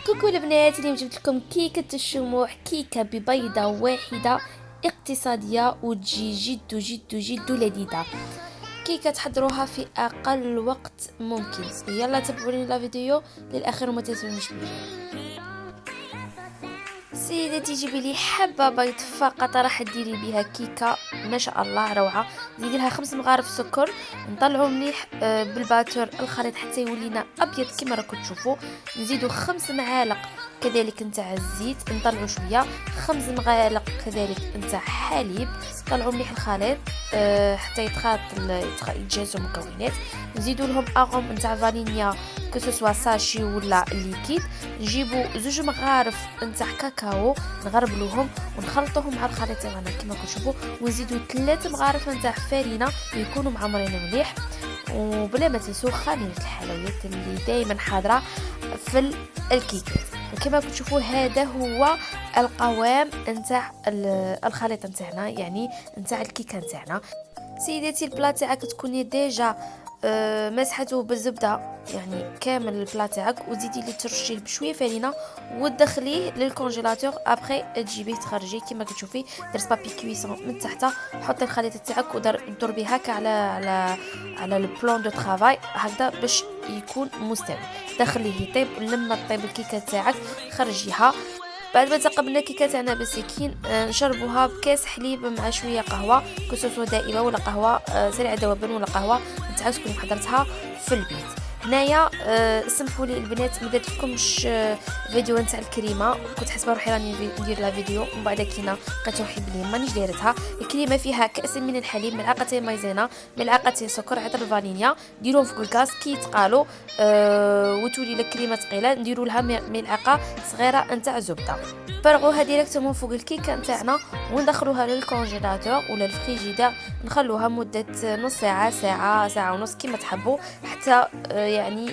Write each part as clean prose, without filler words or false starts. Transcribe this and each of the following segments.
كوكو البنات، اليوم جبت لكم كيكة الشموع، كيكة ببيضة واحدة اقتصادية وتجي جد جد جد لذيذة. كيكة تحضروها في أقل وقت ممكن. يلا تابعوني لا فيديو للآخر وما تنسونيش بيه. سيدتي جيبي لي حبة بيض فقط، راح ديري بها كيكة ما شاء الله روعة. زيدي لها 5 مغارف سكر، نطلعوا مليح بالباتور الخليط حتى يولينا ابيض كما راكم تشوفوا. نزيدوا 5 معالق كذلك نتاع الزيت، نطلعوا شويه 5 مغالق كذلك نتاع حليب، طلعوا مليح الخليط حتى يتخلط يتجهزوا المكونات. نزيدوا لهم اغوم نتاع فانيليا كسوسوا ساشي ولا ليكيد. نجيبوا 2 مغارف نتاع كاكاو نغربلوهم ونخلطوهم مع الخليط تاعنا كما كتشوفوا، ونزيدوا 3 مغارف نتاع فرينه يكونوا معمرين مليح. وبلا ما تنسوا خميره الحلويات اللي دائما حاضره في الكيكات. كما كتشوفوا هذا هو القوام نتاع الخليط نتاعنا، يعني نتاع الكيكه نتاعنا. سيداتي البلا تاعك تكوني ديجا مسحته بالزبده، يعني كامل البلا تاعك، وزيدي لي ترشيه بشويه فرينه وتدخليه للكونجيلاتور. ابري تجيبيه تخرجيه كما كتشوفي. درت بابي كويسون من تحت، حطي الخليط تاعك وضربيه هكا على البلون دو طرافاي هكذا باش يكون مستوي. دخليه يطيب، لما طيب الكيكه تاعك خرجيها. بعد ما تقبلنا الكيكه تاعنا بالسكين نشربوها بكاس حليب مع شويه قهوه، كسوسو دائمه ولا قهوه سريعه ذوبان ولا قهوه نتاع تكون حضرتها في البيت. هنايا سمحوا لي البنات ما درت لكمش فيديو نتاع الكريمه، كنت حاسبه روحي راني ندير لا فيديو ومن بعد كينا لقيت روحي بلي مانيش دايرتها. الكريمه فيها كاس من الحليب، ملعقتين مايزينا، ملعقتين سكر، عطر الفانيليا، نديروهم فوق الكاس كي يتقالوا وتولي لك كريمه ثقيله. نديروا لها ملعقه صغيره نتاع زبده، فرغوها ديريكتومون فوق الكيكه نتاعنا وندخلوها للكونجيلاتور ولا الفريجيدير. نخلوها مده نص ساعه، ساعه ونص كما تحبوا، حتى يعني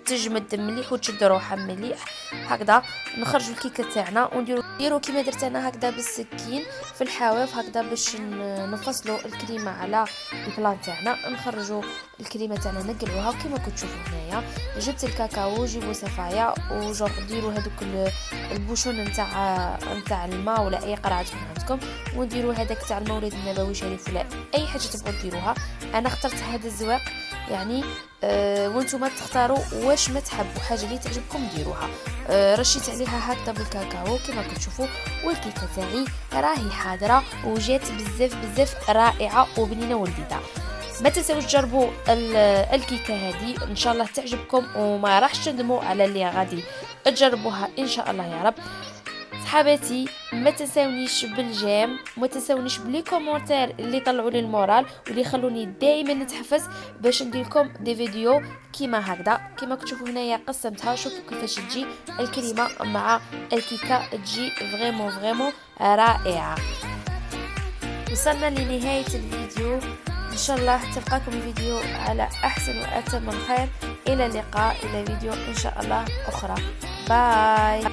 تجمد مليح وتشد روحها مليح هكذا. نخرجوا الكيكه تاعنا ونديروا كيما درت انا هكذا بالسكين في الحواف هكذا باش نفصلوا الكريمه على البلان تاعنا. نخرجوا الكريمه تاعنا نقلعوها كما كتشوفوا هنايا. جبت الكاكاو، جيبوا صفايه وجور ديروا هذوك البوشون نتاع الماء ولا اي قرعه تكون عندكم، ونديروا هذاك تاع المولد النبوي شريف ولا اي حاجه تبغوا ديروها. انا اخترت هذا الزواق يعني وانتم تختاروا واش ما تحبوا، حاجه اللي تعجبكم ديروها. رشيت عليها هكذا بالكاكاو كما كتشوفوا، والكيكه تاعي راهي حاضره وجات بزاف رائعه وبنينه ولذيذه. ما تنسوش تجربوا الكيكه هذه، ان شاء الله تعجبكم وما راحش تندموا على اللي غادي تجربوها ان شاء الله يا رب. صحاباتي ما تنسونيش بالجيم، وما تنسونيش بلي كومونتير اللي طلعوا لي المورال واللي خلوني دائما نتحفز باش ندير لكم دي فيديو كيما هكذا. كيما كتشوفوا هنايا قسمتها، شوفوا كيفاش تجي الكريمه مع الكيكه، تجي فريمون رائعه. وصلنا لنهايه الفيديو، ان شاء الله تلقاكم الفيديو على احسن واتم الخير. الى اللقاء، الى فيديو ان شاء الله اخرى. باي.